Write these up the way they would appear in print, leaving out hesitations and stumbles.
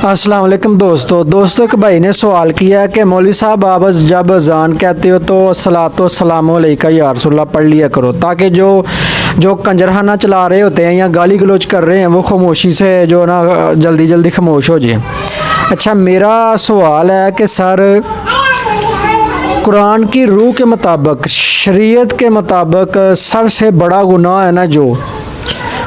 अस्सलाम वालेकुम दोस्तों एक भाई ने सवाल किया कि मौलवी साहब आप जब अजान कहते हो तो सलातो सलामो अलैका या रसूलल्लाह पढ़ लिया करो ताकि जो कंजरखाना चला रहे होते हैं या गाली गलौज कर रहे हैं वो खामोशी से जो ना जल्दी जल्दी खामोश हो जाए। अच्छा, मेरा सवाल है कि सर कुरान की रूह के मुताबिक, शरीयत के मुताबिक सबसे बड़ा गुनाह है ना जो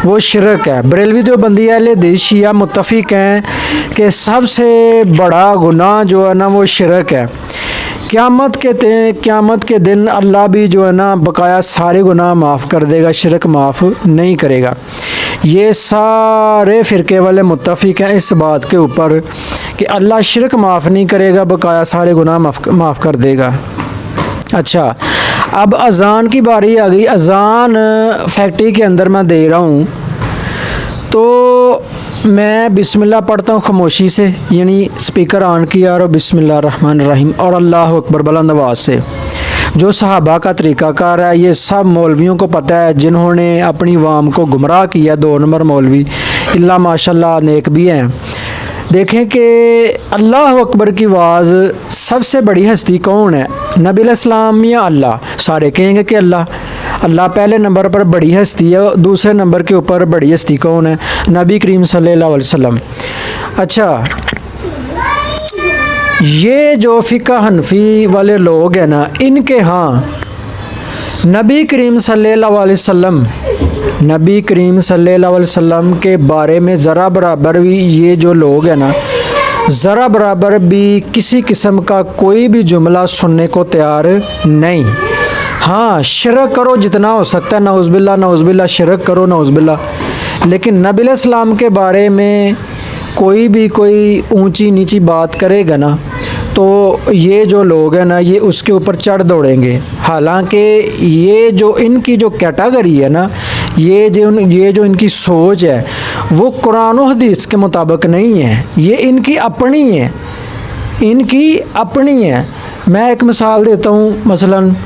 वो शिरक है। बरेलवी देवबंदी अहले हदीस शिया मुत्तफिक हैं कि सबसे बड़ा गुनाह जो है ना वो शिरक है। क़यामत के दिन अल्लाह भी जो है ना बकाया सारे गुनाह माफ़ कर देगा, शिरक माफ़ नहीं करेगा। ये सारे फ़िरके वाले मुत्तफिक हैं इस बात के ऊपर कि अल्लाह शिरक माफ़ नहीं करेगा, बकाया सारे गुनाह माफ़ कर देगा। अच्छा, अब अज़ान की बारी आ गई। अज़ान फैक्ट्री के अंदर मैं दे रहा हूँ तो मैं बिस्मिल्लाह पढ़ता हूँ खामोशी से, यानी स्पीकर ऑन किया और बिस्मिल्लाह रहमान रहीम और अल्लाह अकबर बुलंद आवाज़ से। जो सहाबा का तरीक़ाकार है ये सब मौलवियों को पता है, जिन्होंने अपनी वाम को गुमराह किया। 2 नंबर मौलवी इल्ला माशाल्लाह नेक भी हैं। देखें कि अल्लाह अकबर की आवाज़ सबसे बड़ी हस्ती कौन है, नबी अलैहिस्सलाम या अल्लाह? सारे कहेंगे कि अल्लाह पहले नंबर पर बड़ी हस्ती है, दूसरे नंबर के ऊपर बड़ी हस्ती कौन है? नबी करीम सल्लल्लाहु अलैहि वसल्लम। अच्छा, ये जो फ़िक़्ह हनफी वाले लोग हैं ना, इनके यहाँ नबी करीम सल्लल्लाहु अलैहि वसल्लम के बारे में ज़रा बराबर भी ये जो लोग हैं ना, ज़रा बराबर भी किसी किस्म का कोई भी जुमला सुनने को तैयार नहीं। हाँ, शिरक करो जितना हो सकता है, नौज़ुबिल्लाह शिरक करो, नौज़ुबिल्लाह। लेकिन नबी अलैहिस्सलाम के बारे में कोई ऊंची नीची बात करेगा ना तो ये जो लोग हैं ना ये उसके ऊपर चढ़ दौड़ेंगे। हालांकि ये जो इनकी जो कैटेगरी है ना, ये जो इनकी सोच है वो कुरान और हदीस के मुताबिक नहीं है, ये इनकी अपनी है। मैं एक मिसाल देता हूँ, मसलन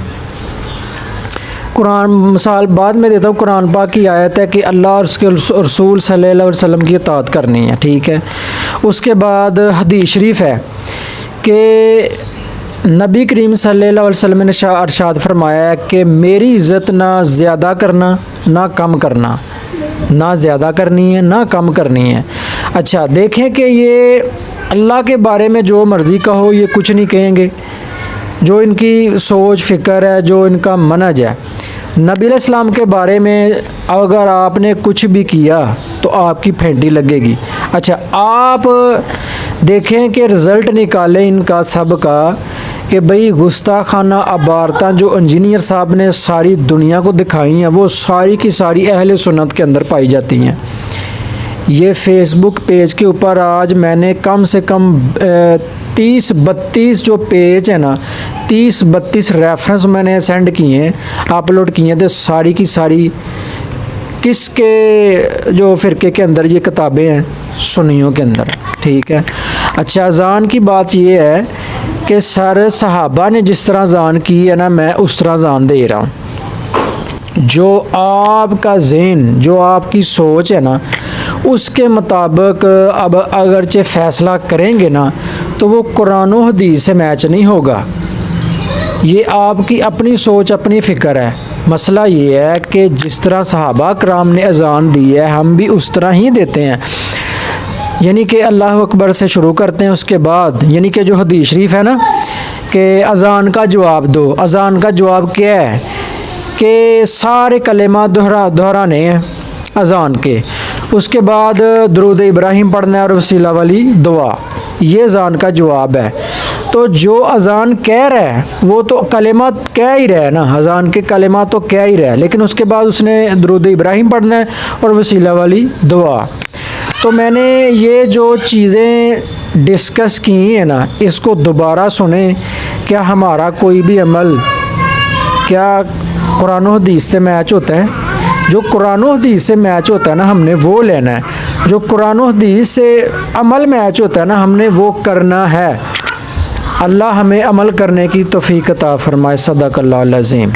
मिसाल बाद में देता हूँ। कुरान पाक की आयत है कि अल्लाह और उसके रसूल सल्लल्लाहु अलैहि वसल्लम की इताअत करनी है, ठीक है। उसके बाद हदीस शरीफ है कि नबी करीम सल्लल्लाहु अलैहि वसल्लम ने इरशाद फरमाया है कि मेरी इज़्ज़त ना ज़्यादा करना ना कम करना, ना ज़्यादा करनी है ना कम करनी है। अच्छा, देखें कि ये अल्लाह के बारे में जो मर्ज़ी कहो ये कुछ नहीं कहेंगे। जो इनकी सोच फ़िक्र है, जो इनका मनहज है, नबी अलैहिस्सलाम के बारे में अगर आपने कुछ भी किया तो आपकी फेंटी लगेगी। अच्छा, आप देखें कि रिज़ल्ट निकालें इनका सब का कि भाई गुस्ताखाना अबारतां जो इंजीनियर साहब ने सारी दुनिया को दिखाई हैं वो सारी की सारी अहले सुन्नत के अंदर पाई जाती हैं। ये फेसबुक पेज के ऊपर आज मैंने कम से कम 30-32 जो पेज है ना, 30-32 रेफरेंस मैंने सेंड किए हैं, अपलोड किए हैं। तो सारी की सारी किसके जो फ़िरके के अंदर ये किताबें हैं, सुन्नियों के अंदर, ठीक है। अच्छा, अज़ान की बात ये है कि सर सहाबा ने जिस तरह अज़ान की है ना, मैं उस तरह अज़ान दे रहा हूँ। जो आपका ज़हन, जो आपकी सोच है ना, उसके मुताबिक अब अगरचे फ़ैसला करेंगे ना तो वो कुरान और हदीस से मैच नहीं होगा। ये आपकी अपनी सोच, अपनी फ़िक्र है। मसला ये है कि जिस तरह सहाबा कराम ने अज़ान दी है हम भी उस तरह ही देते हैं, यानी कि अल्लाह अकबर से शुरू करते हैं। उसके बाद यानी कि जो हदीस शरीफ है ना कि अज़ान का जवाब दो। अज़ान का जवाब क्या है कि सारे कलेमा दोहराने हैं अज़ान के। उसके बाद दुरूद इब्राहिम पढ़ना है और वसीला वाली दुआ, ये अज़ान का जवाब है। तो जो अज़ान कह रहा है वो तो कलेमा कह ही रहा है ना, अज़ान के कलेमा तो कह ही रहा है, लेकिन उसके बाद उसने दुरूद इब्राहिम पढ़ना है और वसीला वाली दुआ। तो मैंने ये जो चीज़ें डिस्कस की हैं ना, इसको दोबारा सुने। क्या हमारा कोई भी अमल क्या कुरान और हदीस से मैच होता है? जो कुरान और हदीस से मैच होता है ना हमने वो लेना है, जो कुरान और हदीस से अमल मैच होता है ना हमने वो करना है। अल्लाह हमें अमल करने की तौफीक अता फरमाए। सदक़ल्लाहुल अज़ीम।